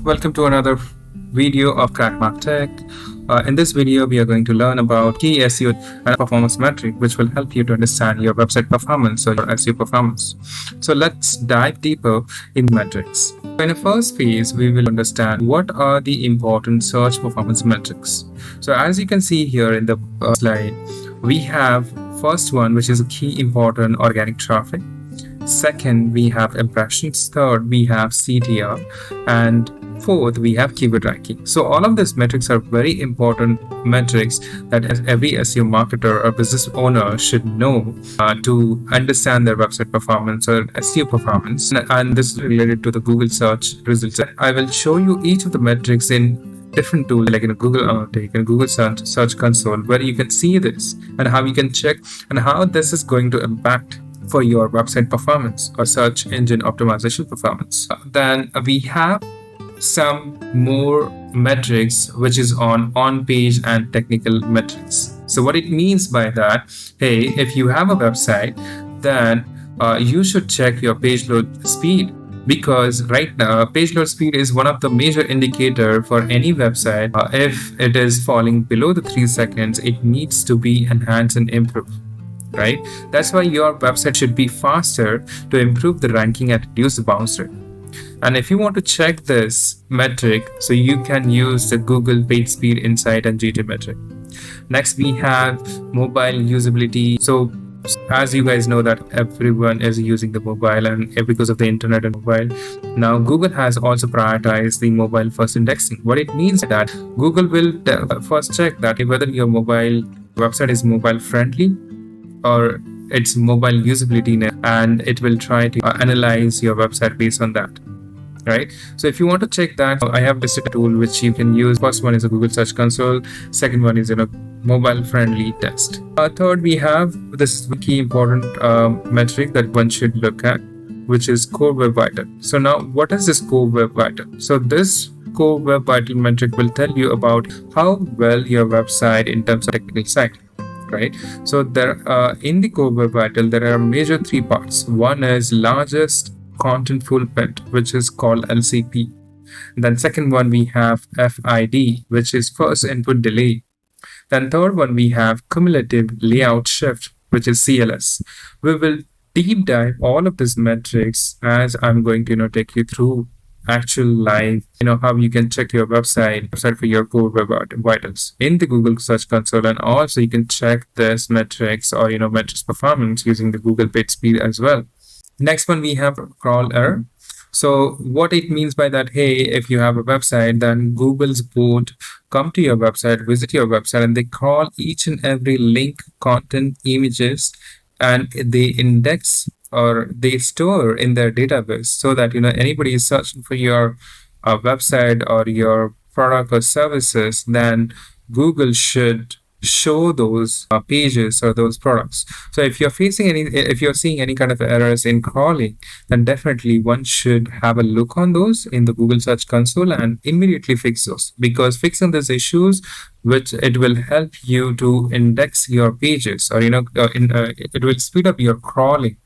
Welcome to another video of Crack Tech. In this video, we are going to learn about key SEO and performance metric, which will help you to understand your website performance or your SEO performance. So let's dive deeper in metrics. In the first phase, we will understand what are the important search performance metrics. So as you can see here in the slide, we have first one, which is a key important organic traffic. Second, we have impressions. Third, we have CTR. And fourth, we have keyword ranking. So all of these metrics are very important metrics that every SEO marketer or business owner should know to understand their website performance or SEO performance. And this is related to the Google search results. I will show you each of the metrics in different tools like in Google Analytics and Google Search Console, where you can see this and how you can check and how this is going to impact for your website performance or search engine optimization performance. Then we have some more metrics which is on page and technical metrics. So what it means by that, hey, if you have a website, then you should check your page load speed, because right now page load speed is one of the major indicator for any website. If it is falling below the 3 seconds, it needs to be enhanced and improved. Right? That's why your website should be faster to improve the ranking and reduce the bounce rate. And if you want to check this metric, so you can use the Google Page Speed Insight and GT metric. Next, we have mobile usability. So as you guys know that everyone is using the mobile and because of the internet and mobile. Now Google has also prioritized the mobile first indexing. What it means is that Google will first check that whether your mobile website is mobile friendly or its mobile usability, and it will try to analyze your website based on that. Right? So if you want to check that, I have listed a tool which you can use. First one is a Google Search Console. Second one is a mobile friendly test. Third, we have this key important metric that one should look at, which is Core Web Vital. So now what is this Core Web Vital? So this Core Web Vital metric will tell you about how well your website in terms of technical side. Right? So there in the Core Web Vital, there are major three parts. One is largest contentful print, which is called LCP. Then second one, we have FID, which is first input delay. Then third one, we have cumulative layout shift, which is CLS. We will deep dive all of these metrics as I'm going to take you through actual live, how you can check your website for your Core Web Vitals in the Google Search Console, and also you can check this metrics or metrics performance using the Google Page Speed as well. Next one, we have crawl error. So what it means by that, hey, if you have a website, then Google's bot come to your website, visit your website, and they crawl each and every link, content, images, and they index or they store in their database, so that anybody is searching for your website or your product or services, then Google should show those pages or those products. So if you're seeing any kind of errors in crawling, then definitely one should have a look on those in the Google Search Console and immediately fix those, because fixing these issues, which it will help you to index your pages, or it will speed up your crawling.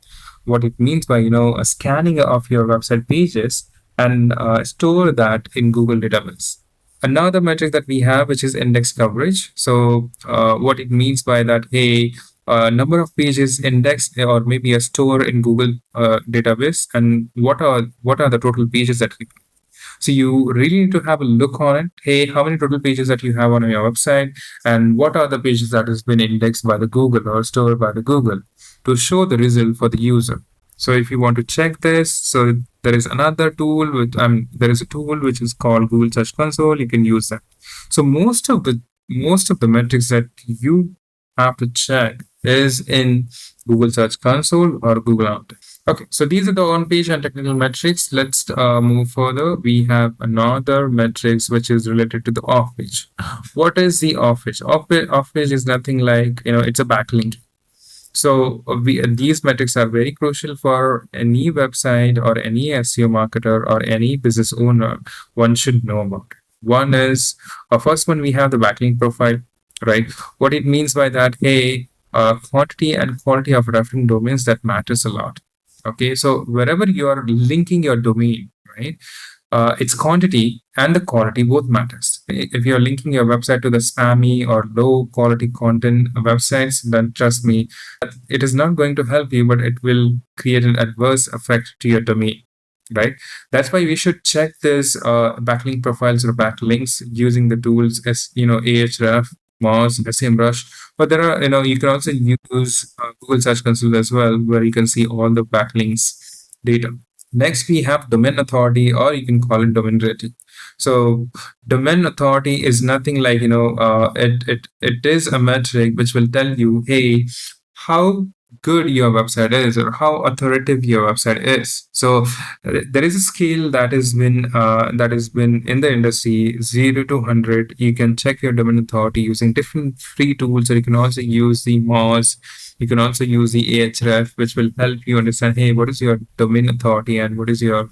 What it means by a scanning of your website pages and store that in Google database. Another metric that we have, which is index coverage. So what it means by that, hey, number of pages indexed or maybe a store in Google database, and what are the total pages that you. So you really need to have a look on it. Hey, how many total pages that you have on your website, and what are the pages that has been indexed by the Google or stored by the Google, to show the result for the user. So if you want to check this, so there is another tool with there is a tool which is called Google Search Console. You can use that. So most of the metrics that you have to check is in Google Search Console or Google Analytics. Okay, so these are the on-page and technical metrics. Let's move further. We have another metrics which is related to the off-page. What is the off-page? Off-page is nothing like it's a backlink. So these metrics are very crucial for any website or any SEO marketer or any business owner. One should know about it. One is first one, we have the backlink profile, right? What it means by that, hey, quantity and quality of referring domains, that matters a lot. Okay, so wherever you are linking your domain, right, Its quantity and the quality both matters. If you're linking your website to the spammy or low quality content websites, then trust me, it is not going to help you, but it will create an adverse effect to your domain. Right. That's why we should check this backlink profiles or backlinks using the tools as Ahref, Moz, SEMrush. But there are you can also use Google Search Console as well, where you can see all the backlinks data. Next, we have domain authority, or you can call it domain rating. So, domain authority is nothing like it is a metric which will tell you, hey, how good your website is or how authoritative your website is. So, there is a scale that has been in the industry 0 to 100. You can check your domain authority using different free tools, or you can also use the Moz. You can also use the Ahref, which will help you understand, hey, what is your domain authority and what is your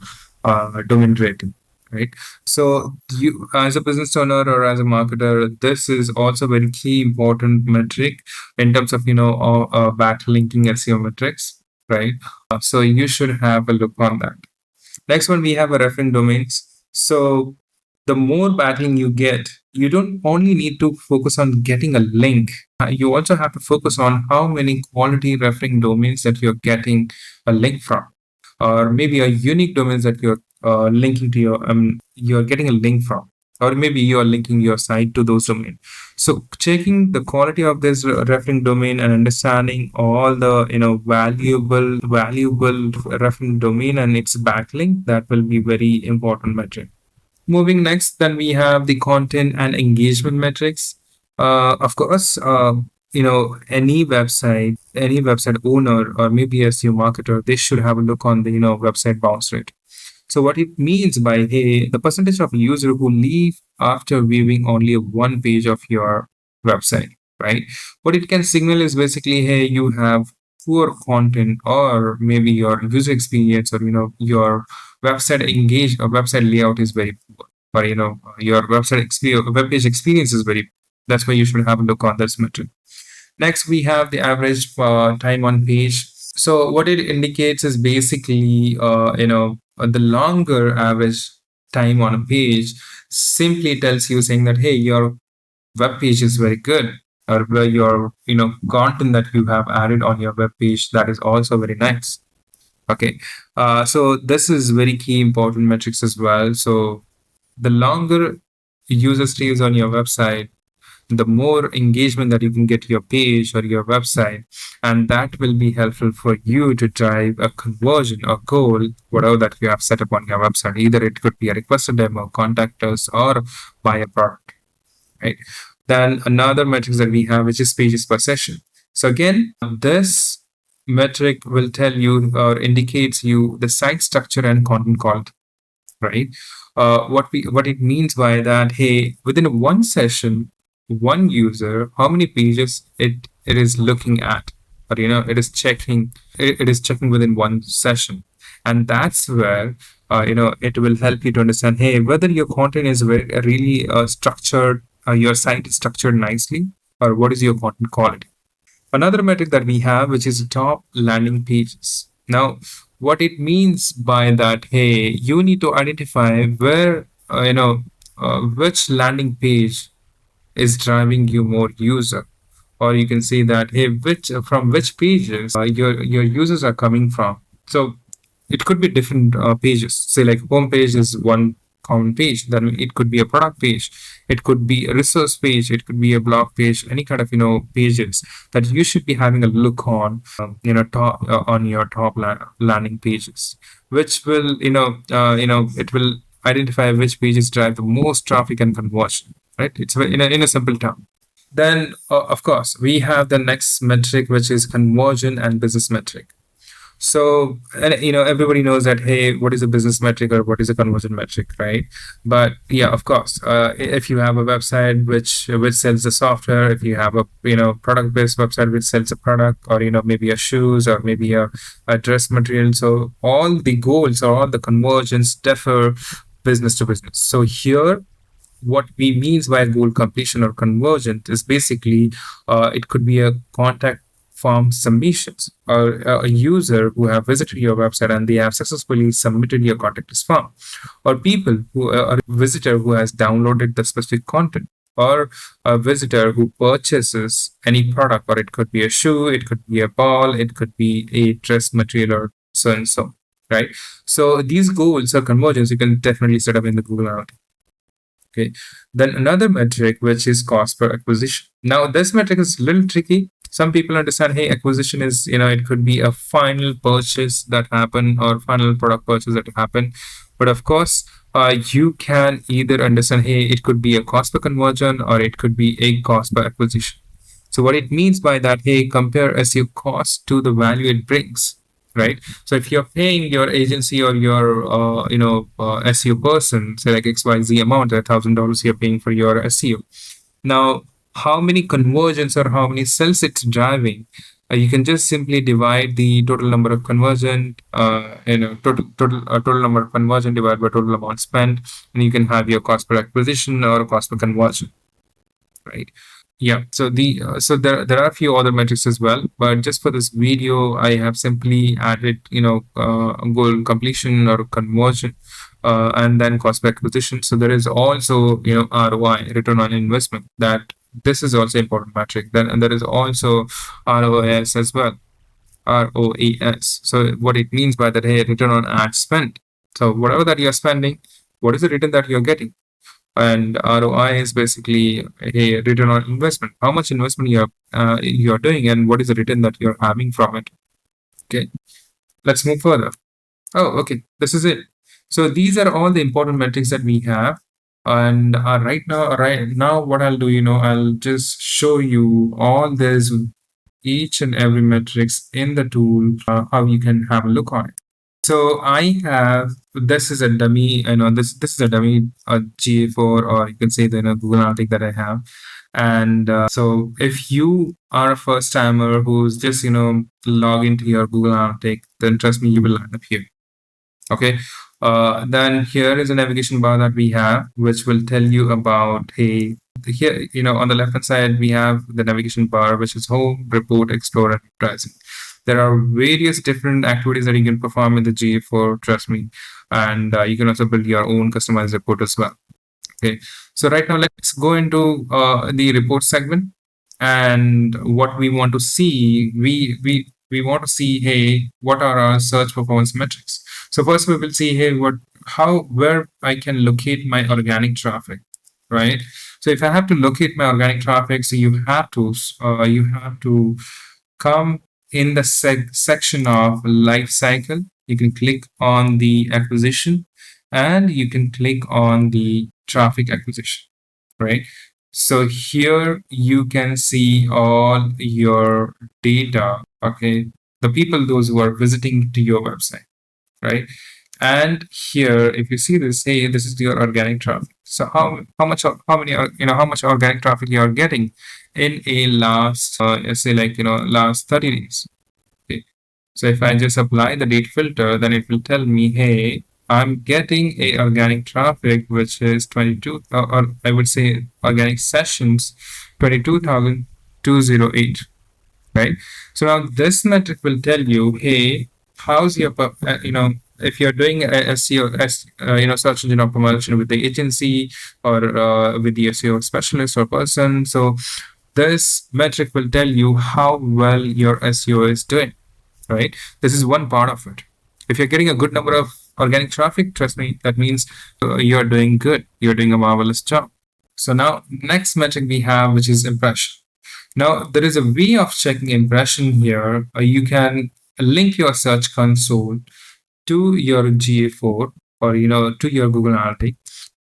domain rating, right? So you, as a business owner or as a marketer, this is also very key important metric in terms of backlinking SEO metrics, right? So you should have a look on that. Next one, we have a referring domains. So the more backlink you get, you don't only need to focus on getting a link. You also have to focus on how many quality referring domains that you're getting a link from, or maybe a unique domains that you're linking to you're getting a link from, or maybe you're linking your site to those domains. So checking the quality of this referring domain and understanding all the valuable referring domain and its backlink, that will be very important metric. Moving next, then we have the content and engagement metrics. Of course, any website owner or maybe a SEO marketer, they should have a look on the website bounce rate. So what it means by, hey, the percentage of user who leave after viewing only one page of your website, right? What it can signal is basically, hey, you have poor content, or maybe your user experience, or your website layout is very poor, or your web page experience is very poor. That's why you should have a look on this metric. Next, we have the average time on page. So what it indicates is basically, the longer average time on a page simply tells you, saying that, hey, your web page is very good, or your content that you have added on your web page, that is also very nice. Okay, so this is very key important metrics as well. So the longer user stays on your website, the more engagement that you can get to your page or your website, and that will be helpful for you to drive a conversion or goal, whatever that you have set up on your website. Either it could be a requested demo, contact us, or buy a product, right? Then another metric that we have, which is pages per session. So again, this metric will tell you or indicates you the site structure and content quality, right? What it means by that, hey, within one session, one user, how many pages it is looking at, or it is checking within one session. And that's where it will help you to understand, hey, whether your content is really structured, your site is structured nicely, or what is your content quality. Another metric that we have, which is top landing pages. Now, what it means by that, hey, you need to identify where which landing page is driving you more user, or you can say that, hey, which pages your users are coming from. So it could be different pages. Say like home page is one common page, then it could be a product page, it could be a resource page, it could be a blog page, any kind of pages that you should be having a look on on your top landing pages, which will it will identify which pages drive the most traffic and conversion, right? It's in a simple term. Then of course we have the next metric, which is conversion and business metric. So, and everybody knows that, hey, what is a business metric or what is a conversion metric, right? But yeah, of course, if you have a website which sells the software, if you have a product based website which sells a product, or maybe a shoes, or maybe a dress material, so all the goals or all the conversions differ business to business. So here, what we means by goal completion or conversion is basically it could be a contact form submissions, or a user who have visited your website and they have successfully submitted your contact us form, or people who are a visitor who has downloaded the specific content, or a visitor who purchases any product, or it could be a shoe, it could be a ball, it could be a dress material, or so and so, right? So these goals or conversions you can definitely set up in the Google Analytics. Okay. Then another metric, which is cost per acquisition. Now, this metric is a little tricky. Some people understand, hey, acquisition is, it could be a final purchase that happen or final product purchase that happen. But of course, you can either understand, hey, it could be a cost per conversion or it could be a cost per acquisition. So what it means by that, hey, compare SEO cost to the value it brings, right? So if you're paying your agency or your SEO person, say like XYZ amount, $1,000 you're paying for your SEO. Now, how many conversions or how many sales it's driving? You can just simply divide the total number of conversion, total number of conversion divided by total amount spent, and you can have your cost per acquisition or cost per conversion, right? Yeah, so there are a few other metrics as well, but just for this video, I have simply added goal completion or conversion, and then cost per acquisition. So there is also ROI, return on investment. That this is also important metric. Then and there is also ROAS as well, ROAS. So what it means by that, hey, return on ad spent. So whatever that you're spending, what is the return that you're getting? And ROI is basically a return on investment. How much investment you're doing, and what is the return that you're having from it? Okay, let's move further. Oh, okay, this is it. So these are all the important metrics that we have. And right now, what I'll do, I'll just show you all this, each and every metrics in the tool, how you can have a look on it. So I have, this is a dummy, this is a dummy GA4, or you can say the Google Analytics that I have. And so if you are a first timer who's just log into your Google Analytics, then trust me, you will land up here. Okay. Then here is a navigation bar that we have, which will tell you about, hey, here, on the left hand side, we have the navigation bar, which is home, report, explore, and advertising. There are various different activities that you can perform in the GA4, trust me. And you can also build your own customized report as well. Okay. So right now, let's go into the report segment. And what we want to see, we want to see, hey, what are our search performance metrics? So first we will see, hey, where I can locate my organic traffic, right? So if I have to locate my organic traffic, so you have to come in the section of life cycle. You can click on the acquisition, and you can click on the traffic acquisition, right? So here you can see all your data, okay? The people, those who are visiting to your website, right? And here, if you see this, hey, this is your organic traffic. So how much organic traffic you are getting in a last last 30 days. Okay. So if I just apply the date filter, then it will tell me, hey, I'm getting a organic traffic which is 22, or I would say organic sessions 22,208, right? So now this metric will tell you, hey, how's your if you're doing a SEO, search engine optimization with the agency or with the SEO specialist or person. So this metric will tell you how well your SEO is doing, right? This is one part of it. If you're getting a good number of organic traffic, trust me, that means you're doing good. You're doing a marvelous job. So now next metric we have, which is impression. Now there is a way of checking impression here. You can link your search console to your GA4 or to your Google Analytics,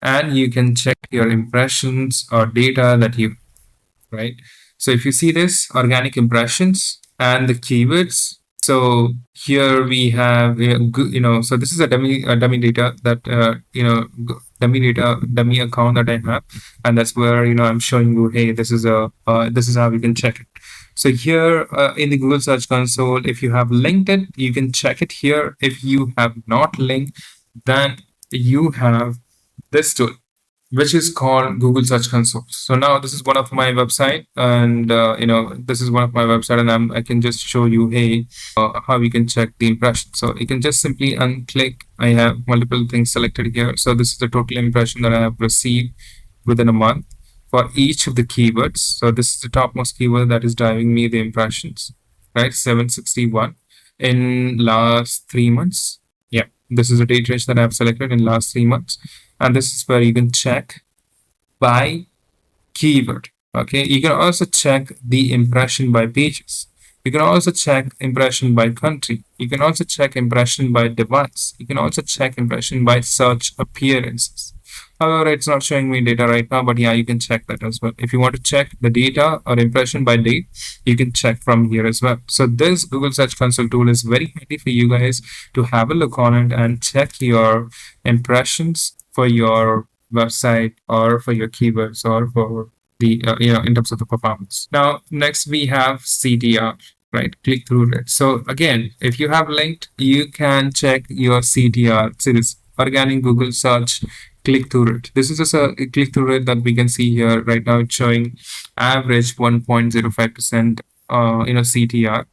and you can check your impressions or data that you, right? So if you see this organic impressions and the keywords, so here we have so this is a dummy data that dummy account that I have, and that's where I'm showing you, hey, this is how you can check it. So here in the Google Search Console, if you have linked it, you can check it here. If you have not linked, then you have this tool, which is called Google Search Console. So now this is one of my website, and this is one of my website, and I can just show you, hey, how you can check the impression. So you can just simply unclick. I have multiple things selected here. So this is the total impression that I have received within a month for each of the keywords. So this is the topmost keyword that is driving me the impressions, right? 761 in last 3 months. Yeah, this is the date range that I have selected in last 3 months. And this is where you can check by keyword. Okay, you can also check the impression by pages. You can also check impression by country. You can also check impression by device. You can also check impression by search appearances. However, it's not showing me data right now, but yeah, you can check that as well. If you want to check the data or impression by date, you can check from here as well. So this Google Search Console tool is very handy for you guys to have a look on it and check your impressions for your website or for your keywords or for the in terms of the performance. Now next we have CTR, right? Click through rate. So again, if you have linked, you can check your CTR. So this organic Google search click through rate. This is just a click through rate that we can see here right now. It's showing average 1.05% CTR,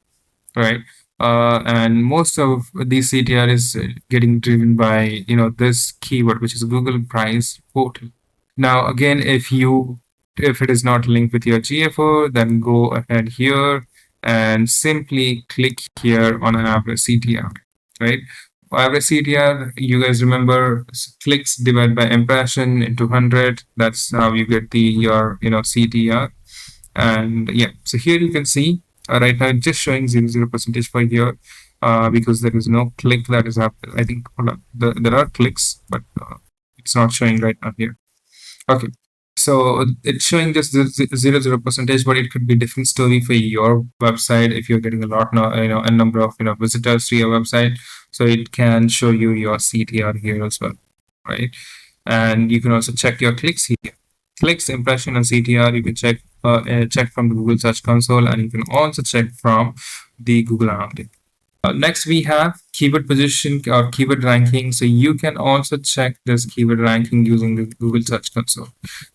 right? And most of these CTR is getting driven by this keyword, which is Google Price Portal. Now again, if it is not linked with your GFO, then go ahead here and simply click here on an average CTR, right? Average CTR, you guys remember, clicks divided by impression into 100. That's how you get your CTR. And yeah, so here you can see right now it's just showing 0% for here because there is no click that is happening. I think there are clicks, but it's not showing right now here. Okay, so it's showing just 0% but it could be different story for your website if you're getting a lot now, a number of visitors to your website. So it can show you your CTR here as well, right? And you can also check your clicks here. Clicks, impression, and CTR you can check from the Google Search Console, and you can also check from the Google Analytics. Next, we have keyword position or keyword ranking. So you can also check this keyword ranking using the Google Search Console.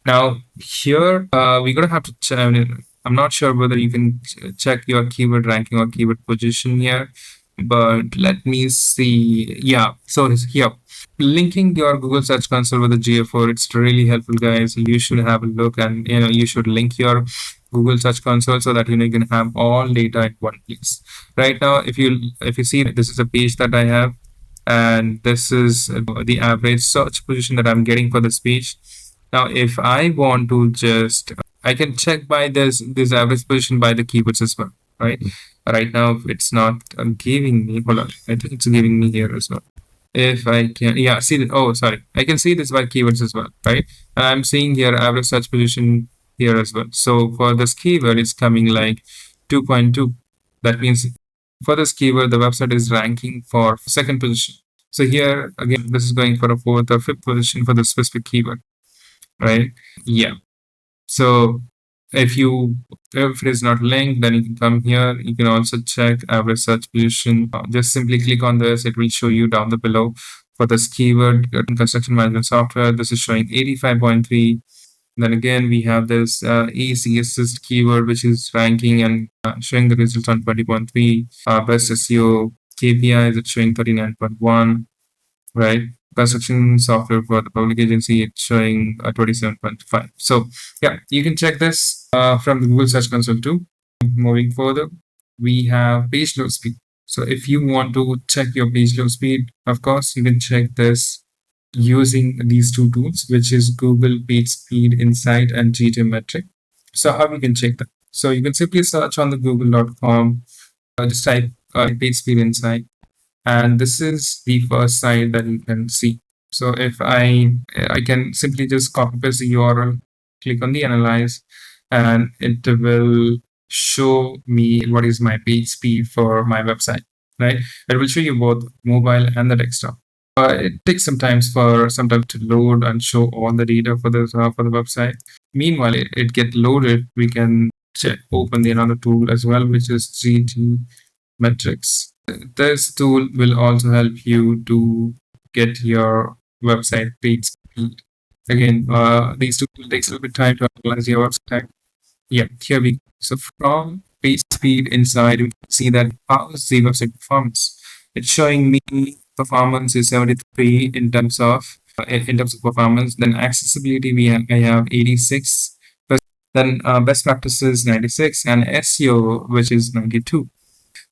Now, here we're going to have to check. I'm not sure whether you can check your keyword ranking or keyword position here, but let me see. Yeah, so here, linking your Google Search Console with the GA4, it's really helpful, guys. You should have a look, and you should link your Google Search Console so that you can have all data in one place. Right now, if you see, this is a page that I have, and this is the average search position that I'm getting for this page. Now, if I want to just, I can check by this average position by the keywords as well, right? Right now, it's not giving me. Hold on, I think it's giving me here as well. If I can, yeah, see that. Oh, sorry, I can see this by keywords as well, right? And I'm seeing here average search position here as well. So for this keyword, it's coming like 2.2. That means for this keyword, the website is ranking for second position. So here again, this is going for a fourth or fifth position for the specific keyword, right? Yeah. So if it is not linked, then you can come here. You can also check average search position. Just simply click on this. It will show you down the below for this keyword construction management software. This is showing 85.3. Then again, we have this AC assist keyword, which is ranking and showing the results on 20.3. Best SEO KPIs, it's showing 39.1, right? Construction software for the public agency, it's showing 27.5. So yeah, you can check this from the Google Search Console too. Moving further, we have page load speed. So if you want to check your page load speed, of course, you can check this using these two tools, which is Google Page Speed Insight and GTmetric. So how you can check that? So you can simply search on the google.com, just type Page Speed Insight, and this is the first site that you can see. So if I can simply just copy paste the URL, click on the analyze, and it will show me what is my page speed for my website, right? It will show you both mobile and the desktop. It takes some time to load and show all the data for the website. Meanwhile, it get loaded. We can open the another tool as well, which is GTmetrics. This tool will also help you to get your website page speed. Again, these two will take a little bit time to analyze your website. Yeah, here we go. So from page speed inside, we can see that how is the website performance. It's showing me performance is 73 in terms of performance. Then accessibility, I have 86. Then best practices 96 and SEO which is 92.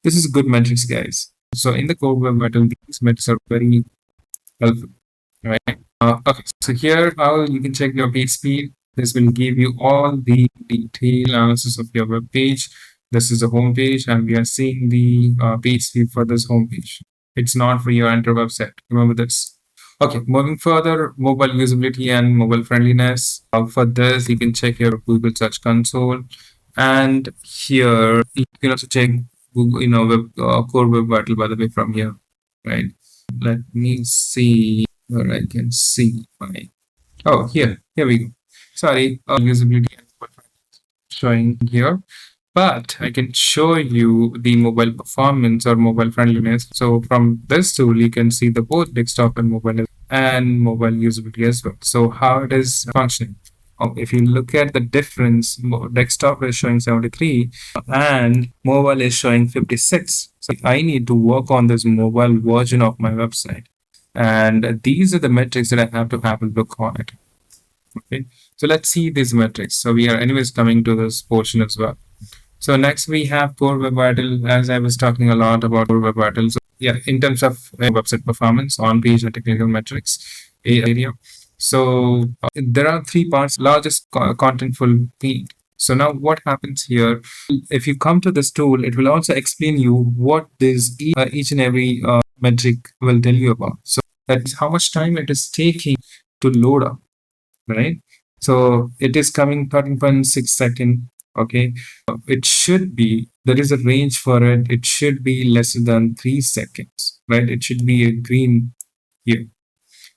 This is good metrics, guys. So in the core web vital, these metrics are very helpful, right? Okay, so here how you can check your page speed. This will give you all the detailed analysis of your web page. This is the home page, and we are seeing the page speed for this home page. It's not for your entire website. Remember this. Okay, moving further, mobile usability and mobile friendliness. For this, you can check your Google Search Console, and here you can also check Google, core web vital by the way from here, right? Let me see where I can see my. Oh, here we go. Sorry, usability and showing here, but I can show you the mobile performance or mobile friendliness. So from this tool, you can see the both desktop and mobile usability as well. So how it is functioning. If you look at the difference, desktop is showing 73 and mobile is showing 56. So I need to work on this mobile version of my website. And these are the metrics that I have to have a look on it. Okay, so let's see these metrics. So we are anyways coming to this portion as well. So next we have Core Web Vital. As I was talking a lot about Core Web Vital. So yeah, in terms of website performance, on-page and technical metrics area. So there are three parts: largest contentful feed. So now what happens here? If you come to this tool, it will also explain you what this each and every metric will tell you about. So that's how much time it is taking to load up, right? So it is coming 13.6 second. Okay, it should be, there is a range for it. It should be less than 3 seconds, right? It should be a green here.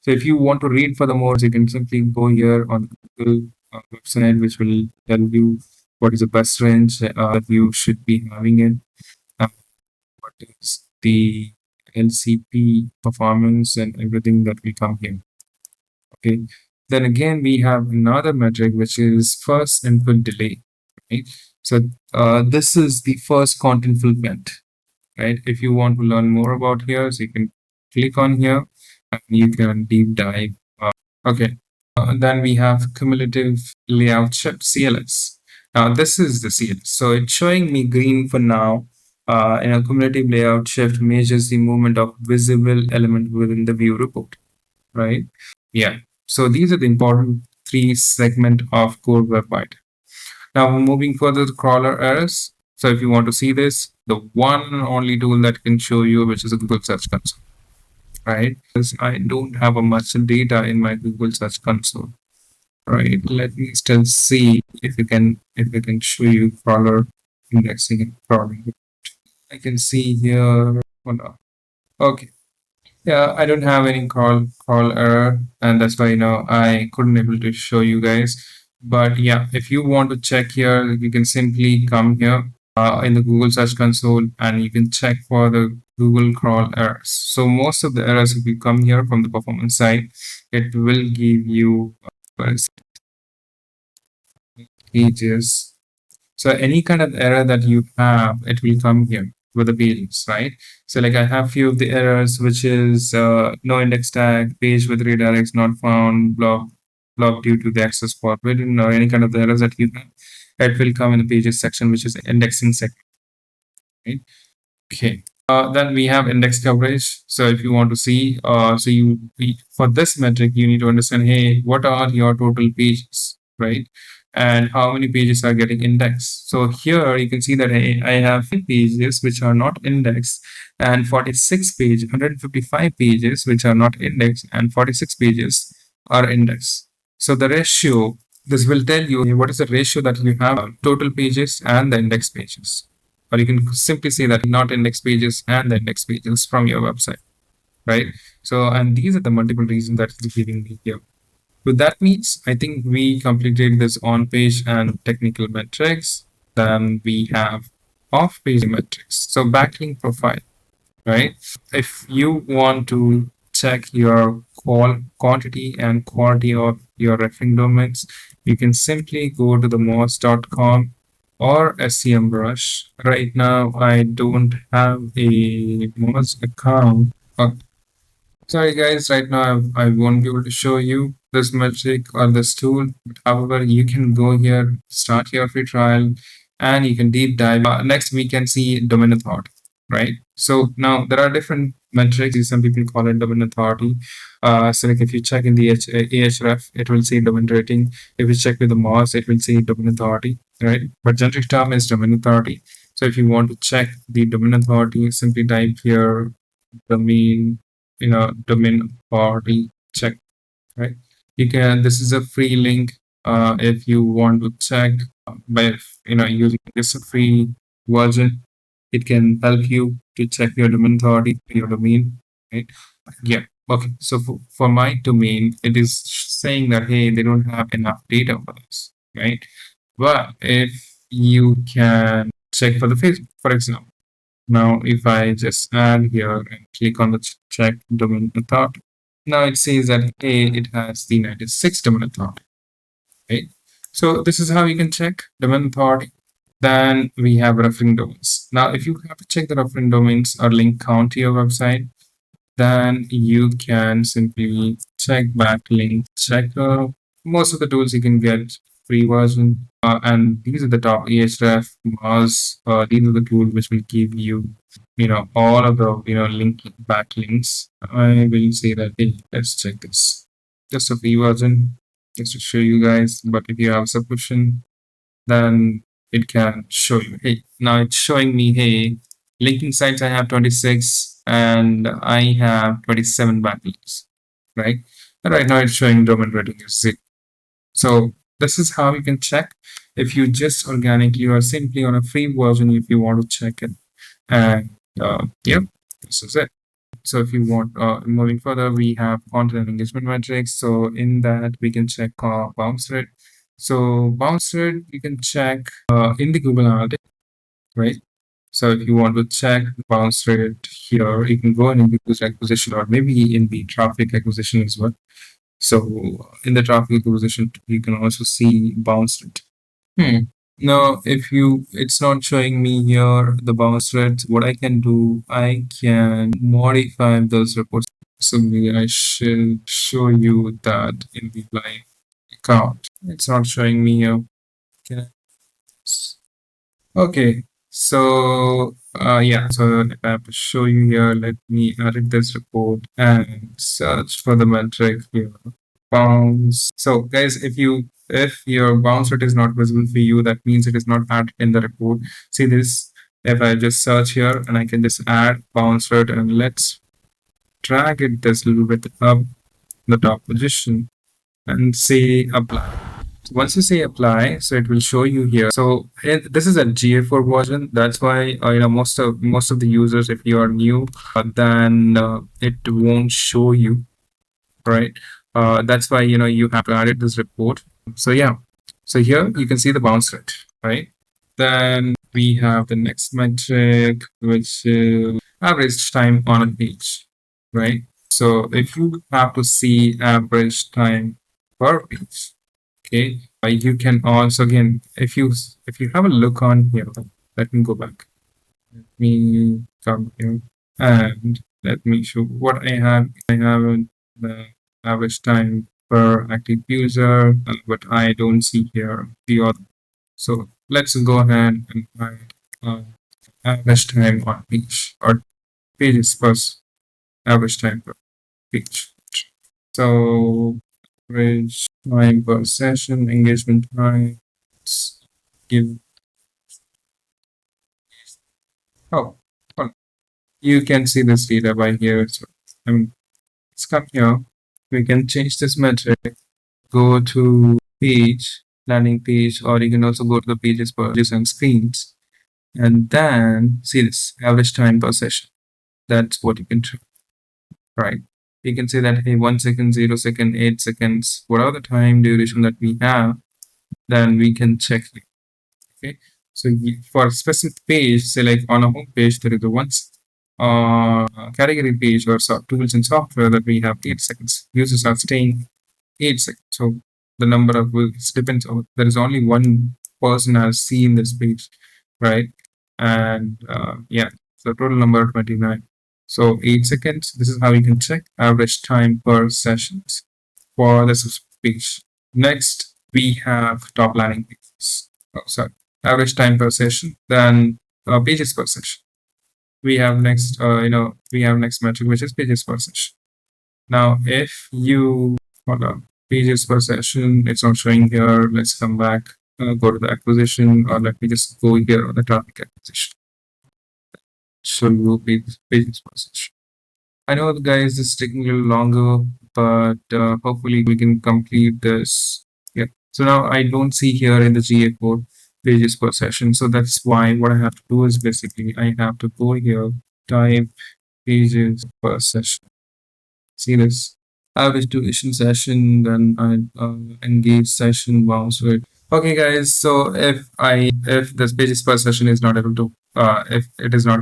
So if you want to read for the more, you can simply go here on the Google website, which will tell you what is the best range that you should be having it. What is the LCP performance and everything that will come here. Okay. Then again, we have another metric, which is first input delay, right? So this is the first content fulfillment, right? If you want to learn more about here, so you can click on here and you can deep dive. Okay. Then we have cumulative layout shift, CLS. Now this is the CLS. So it's showing me green for now. In a cumulative layout shift measures the movement of visible element within the view report, right? Yeah. So these are the important three segment of Core Web Vital. Now moving further to crawler errors. So if you want to see this, the one and only tool that can show you, which is a Google Search Console, right? Because I don't have a much data in my Google Search Console, right? Let me still see if we can show you crawler indexing and crawling. I can see here. Oh, no. Okay. Yeah, I don't have any call error, and that's why I couldn't able to show you guys. But yeah, if you want to check here, you can simply come here in the Google Search Console, and you can check for the Google crawl errors. So most of the errors, if you come here from the performance side, it will give you pages. So any kind of error that you have, it will come here with the pages, right? So like I have few of the errors, which is no index tag, page with redirects not found, block due to the access forbidden, or any kind of the errors that you have, it will come in the pages section, which is indexing section, right? Okay. Then we have index coverage. So if you want to see, for this metric, you need to understand, hey, what are your total pages, right? And how many pages are getting indexed. So here you can see that I have 5 pages which are not indexed, and 46 pages, 155 pages which are not indexed, and 46 pages are indexed. So the ratio, this will tell you what is the ratio that you have total pages and the index pages. Or you can simply say that not index pages and the index pages from your website, right? So, and these are the multiple reasons that it's giving me here. So that means I think we completed this on-page and technical metrics. Then we have off-page metrics. So backlink profile, right? If you want to check your quantity and quality of your referring domains, you can simply go to the moz.com or SEMrush. Right now, I don't have a Moz account. Sorry guys, right now I won't be able to show you this metric or this tool. However, you can go here, start your free trial, and you can deep dive. Next, we can see domain authority, right? So now there are different metrics. Some people call it domain authority. So like if you check in the Ahref, it will say domain rating. If you check with the Moz, it will say domain authority, right? But generic term is domain authority. So if you want to check the domain authority, simply type here domain domain authority check, right? You can, this is a free link. If you want to check by using this free version, it can help you to check your domain authority, your domain, right? Yeah. Okay, so for my domain, it is saying that hey, they don't have enough data for this, right? But if you can check for the Facebook, for example, now, if I just add here and click on the check domain authority, now it says that hey, it has the 96 domain authority, right? So this is how you can check domain authority. Then we have referring domains. Now, if you have to check the referring domains or link count to your website, then you can simply check backlink checker. Most of the tools you can get free version, and these are the top Ahref, Mars. These are the tools which will give you, all of the link backlinks. I will say that hey, let's check this. Just a free version, just to show you guys. But if you have a subscription, then it can show you, hey, now it's showing me, hey, linking sites I have 26 and I have 27 backlinks, right? And right now it's showing domain rating is 0. So this is how you can check if you just organically or simply on a free version if you want to check it. And yeah, this is it. So if you want, moving further, we have content and engagement metrics. So in that we can check bounce rate. So bounce rate you can check in the Google Analytics, right? So if you want to check the bounce rate here, you can go in the user acquisition or maybe in the traffic acquisition as well. So in the traffic acquisition, you can also see bounce rate. Now, if it's not showing me here the bounce rates, what I can do, I can modify those reports. So maybe I should show you that in the live account. It's not showing me here. Can I? Okay. So yeah, so if I have to show you here, let me edit this report and search for the metric here. Bounce. So guys, if your bounce rate is not visible for you, that means it is not added in the report. See this, if I just search here and I can just add bounce rate and let's drag it this little bit up the top position and say apply. Once you say apply, so it will show you here. So this is a GA4 version. That's why most of the users, if you are new, then it won't show you, right? That's why you have to add this report. So yeah, so here you can see the bounce rate, right? Then we have the next metric, which is average time on a page, right? So if you have to see average time per page, okay, you can also, again, if you have a look on here, let me go back. Let me come here and let me show what I have. I have the average time per active user, but I don't see here the other. So let's go ahead and find average time on page or pages plus average time per page. So average time per session, engagement time. Let's give. Oh, well, you can see this data by here. So I mean, let's come here. We can change this metric. Go to page, landing page, or you can also go to the pages per pages and screens, and then see this average time per session. That's what you can do, right? You can say that hey, 1 second, 0 second, 8 seconds, whatever the time duration that we have, then we can check it. Okay, so for a specific page, say like on a home page, there is a 1 second. category page or tools and software that we have 8 seconds. Users are staying 8 seconds. So the number of views depends on, there is only one person has seen this page, right? And yeah, so total number 29. So 8 seconds. This is how you can check average time per sessions for this page. Next, we have top landing pages. Oh, sorry, average time per session. Then pages per session. We have next, we have next metric, which is pages per session. Now, if you hold on, pages per session, it's not showing here. Let's come back, go to the acquisition, or let me just go here on the traffic acquisition. Show you pages per session. I know, guys, this is taking a little longer, but hopefully we can complete this. Yeah. So now I don't see here in the GA code pages per session. So that's why what I have to do is basically I have to go here, type pages per session. See this average duration session, then I engage session, bounce rate. Okay, guys. So if this pages per session is not able to if it is not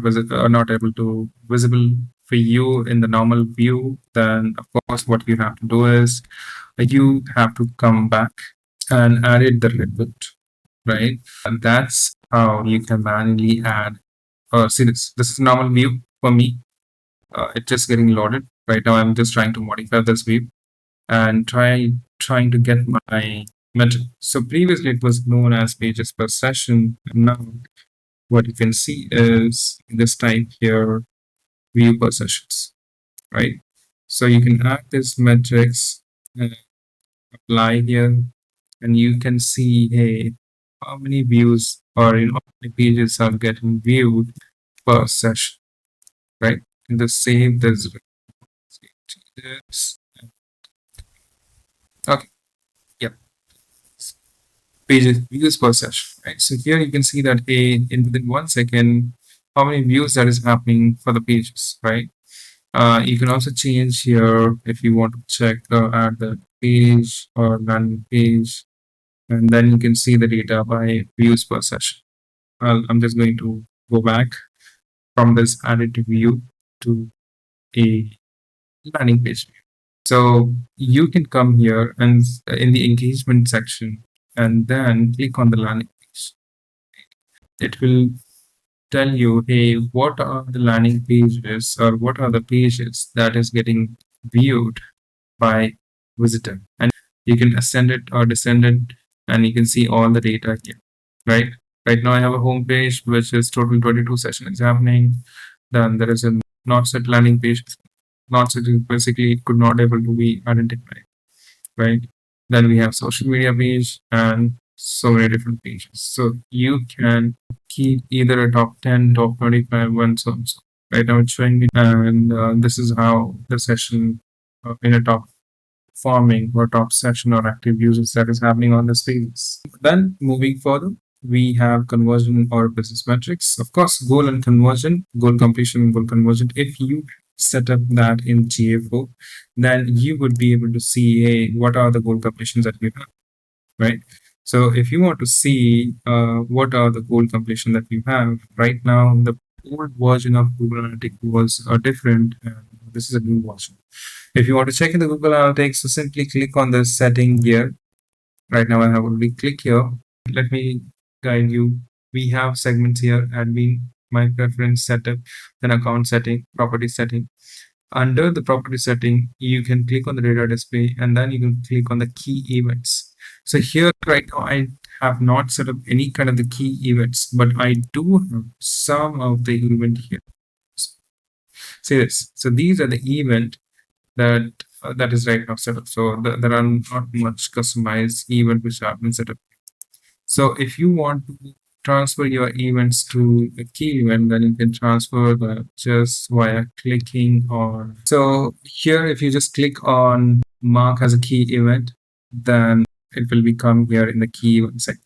able to visible for you in the normal view, then of course what you have to do is you have to come back and edit the report, right? And that's how you can manually add. See this. This is normal view for me. It's just getting loaded right now. I'm just trying to modify this view and trying to get my metric. So previously it was known as pages per session. And now what you can see is this type here, view per sessions, right? So you can add this metrics and apply here, and you can see, hey, how many views or how many pages are getting viewed per session, right? And the save this. Okay, yep. Pages views per session, right? So here you can see that within 1 second, how many views that is happening for the pages, right? You can also change here if you want to check at the page or landing page, and then you can see the data by views per session. I'm just going to go back from this added view to a landing page view. So you can come here and in the engagement section and then click on the landing page. It will tell you, hey, what are the landing pages or what are the pages that is getting viewed by visitor, and you can ascend it or descend it, and you can see all the data here, right? Right now I have a home page which is total 22 sessions happening. Then there is a not set landing page. Not set is basically it could not able to be identified, right? Then we have social media page and so many different pages. So you can keep either a top 10, top 25, and so on. So right now it's showing me, and this is how the session in a top farming or top session or active users that is happening on this pages. Then moving further, we have conversion or business metrics. Of course, goal and conversion, goal completion, goal conversion. If you set up that in GA4, then you would be able to see, hey, what are the goal completions that we have, right? So if you want to see what are the goal completion that we have right now, the old version of Google Analytics was different, and this is a new version. If you want to check in the Google Analytics, so simply click on the setting here. Right now I have already clicked here. Let me guide you. We have segments here: admin, my preference, setup, then account setting, property setting. Under the property setting, you can click on the data display, and then you can click on the key events. So here right now I have not set up any kind of the key events, but I do have some of the event here. See this. So these are the event that is right now set up. So there are not much customized event which have been set up. So if you want to transfer your events to a key event, then you can transfer that just via clicking on. So here, if you just click on mark as a key event, then it will become here in the key event section,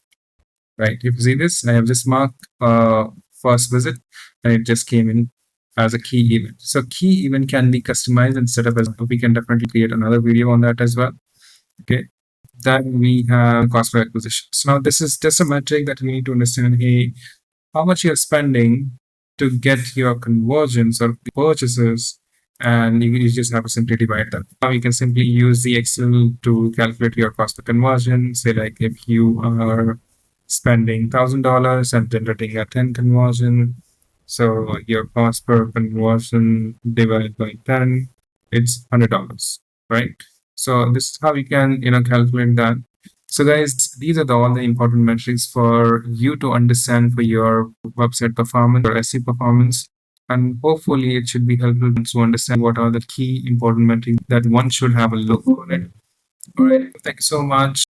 right? If you see this, I have just marked first visit, and it just came in as a key event. So key event can be customized and set up as we can definitely create another video on that as well. Okay. Then we have cost per acquisition. So now this is just a metric that we need to understand. Hey, how much you're spending to get your conversions or purchases, and you just have to simply divide that. Now you can simply use the Excel to calculate your cost per conversion. Say like if you are spending $1,000 and generating a 10 conversion, so your cost per conversion divided by 10, it's $100, right? So this is how you can calculate that. So guys, these are all the important metrics for you to understand for your website performance or SEO performance. And hopefully it should be helpful to understand what are the key important metrics that one should have a look on it. All right. Thank you so much.